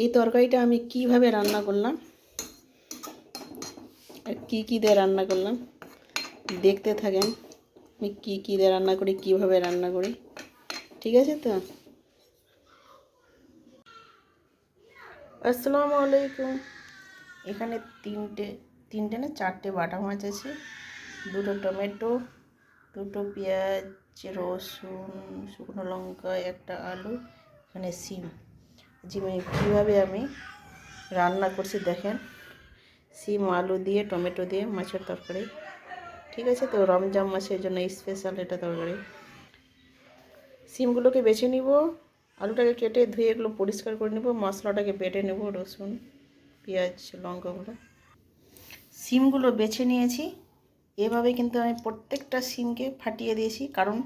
এই তরকারিটা আমি কিভাবে রান্না করলাম আর কী কী দিয়ে রান্না করলাম দেখতে থাকেন। আমি কী কী দিয়ে রান্না করি, কিভাবে রান্না করি, ঠিক আছে তো। আসসালামু আলাইকুম। এখানে তিনটে না চারটে বাটা মাছ আছে, দুটো টমেটো, দুটো পেঁয়াজ, রসুন, শুকনো লঙ্কা, একটা আলু, এখানে সিম। কীভাবে আমি রান্না করছি দেখেন। সিম আলু দিয়ে টমেটো দিয়ে মাছের তরকারি, ঠিক আছে তো। রমজান মাসের জন্য স্পেশাল এটা তরকারি। সিমগুলোকে বেছে নিব, আলুটাকে কেটে ধুয়ে এগুলো পরিষ্কার করে নেব, মশলাটাকে বেটে নেব, রসুন পেঁয়াজ লঙ্কাগুলো। সিমগুলো বেছে নিয়েছি, এভাবে কিন্তু আমি প্রত্যেকটা সিমকে ফাটিয়ে দিয়েছি, কারণ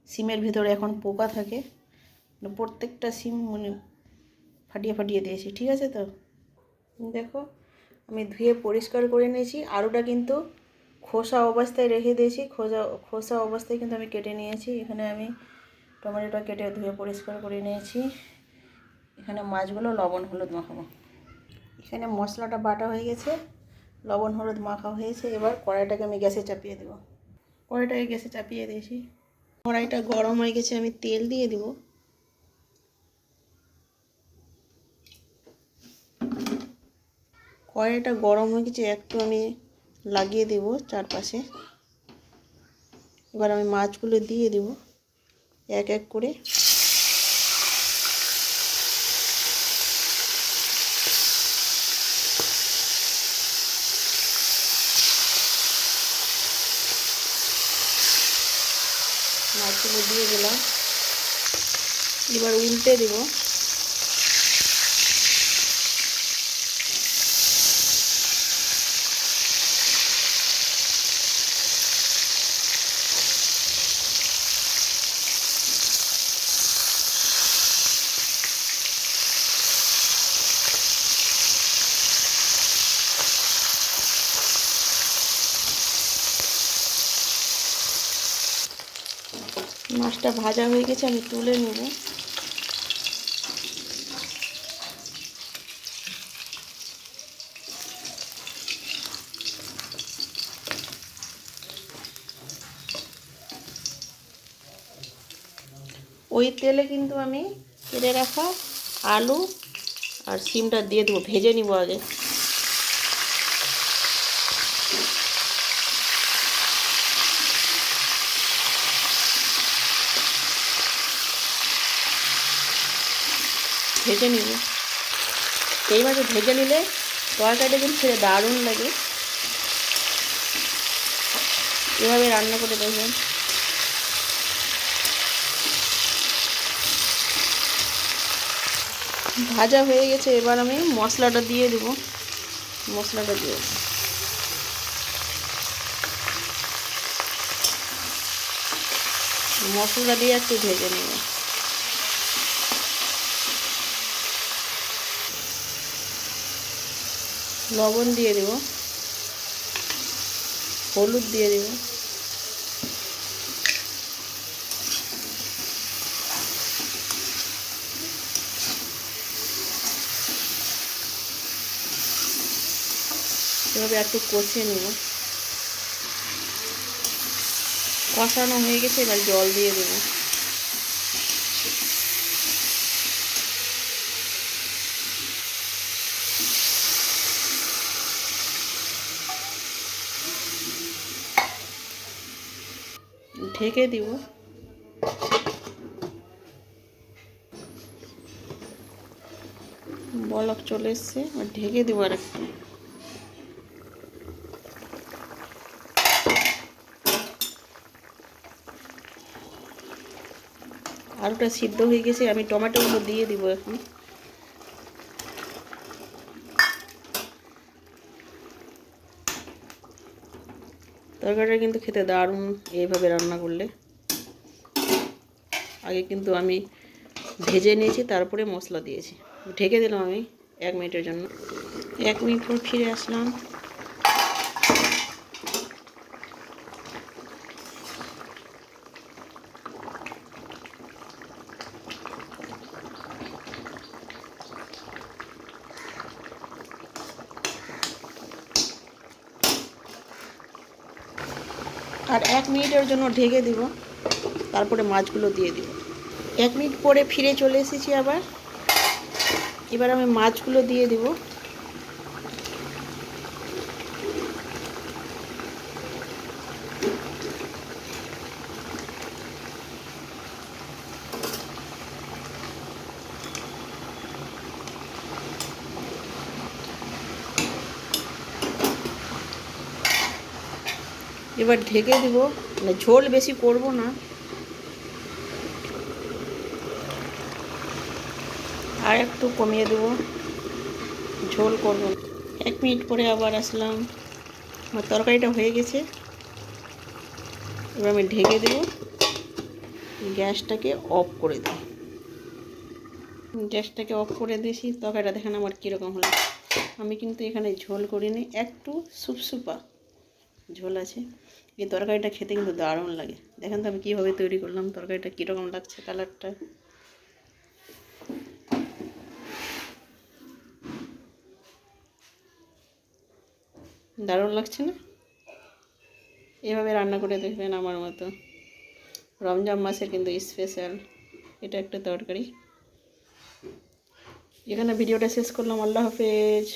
সিমের ভিতরে এখন পোকা থাকে। প্রত্যেকটা সিম ফাটিয়ে ফাটিয়ে দিয়েছি, ঠিক আছে তো। দেখো আমি ধুয়ে পরিষ্কার করে নিয়েছি। আলুটা কিন্তু খোসা অবস্থায় রেখে দিয়েছি, খোসা অবস্থায় কিন্তু আমি কেটে নিয়েছি। এখানে আমি টমেটোটা কেটে ধুয়ে পরিষ্কার করে নিয়েছি। এখানে মাছগুলো লবণ হলুদ মাখাবো। এখানে মশলাটা বাটা হয়ে গেছে, লবণ হলুদ মাখা হয়েছে। এবার কড়াইটাকে আমি গ্যাসে চাপিয়ে দেবো। কড়াইটাকে গ্যাসে চাপিয়ে দিয়েছি, কড়াইটা গরম হয়ে গেছে। আমি তেল দিয়ে দিব। কড়াইটা গরম হয়ে গেছে, একটু আমি লাগিয়ে দেব চারপাশে। এবার আমি মাছগুলো দিয়ে দেব এক এক করে। মাছগুলো দিয়ে দিলাম, এবার উল্টে দেব। মাছটা ভাজা হয়ে গেছে, আমি তুলে নেব। ওই তেলে কিন্তু আমি কেটে রাখা আলু আর সিমটা দিয়ে দেবো, ভেজে নিব আগে। ভেজে নিব, এইভাবে ভেজে নিলে তরকারিটা কিন্তু খেতে দারুণ লাগে। এভাবে রান্না করে দেখবেন। ভাজা হয়ে গেছে, এবার আমি মশলাটা দিয়ে দেব। মশলাটা দিয়ে একটু ভেজে নেব। লবণ দিয়ে দেব, হলুদ দিয়ে দেব, এভাবে একটু কষিয়ে নেব। কষানো হয়ে গেছে, এবার জল দিয়ে দেব। ঢেকে দিব। বলক চলে এসছে, ঢেকে দেবো আর একটু। আলুটা সিদ্ধ হয়ে গেছে, আমি টমেটোগুলো দিয়ে দিব এখন। তরকারিটা কিন্তু খেতে দারুণ এইভাবে রান্না করলে। আগে কিন্তু আমি ভেজে নিয়েছি, তারপরে মশলা দিয়েছি। ঢেকে দিলাম আমি 1 মিনিটের জন্য। 1 মিনিট পর ফিরে আসলাম। আর 1 মিনিটের জন্য ঢেকে দিব, তারপরে মাছগুলো দিয়ে দিব। 1 মিনিট পরে ফিরে চলে এসেছি আবার। এবার আমি মাছগুলো দিয়ে দিব। এবার ঢেকে দিব, মানে ঝোল বেশি করব না, আর একটু কমিয়ে দেব, ঝোল করব। 1 মিনিট পরে আবার আসলাম, আমার তরকারিটা হয়ে গেছে। এবার আমি ঢেকে দেব, গ্যাসটাকে অফ করে দিই। গ্যাসটাকে অফ করে দিয়েছি। তরকারিটা দেখেন আমার কীরকম হলো। আমি কিন্তু এখানে ঝোল করিনি, একটু সুপসুপা ঝোল আছে। এই তরকারিটা খেতে কিন্তু দারুণ লাগে। দেখেন তো আমি কীভাবে তৈরি করলাম, তরকারিটা কীরকম লাগছে, কালারটা। দারুণ লাগছে না? এভাবে রান্না করে দেখবেন আমার মতো। রমজান মাসের কিন্তু স্পেশাল এটা একটা তরকারি। এখানে ভিডিওটা শেষ করলাম। আল্লাহ হাফেজ।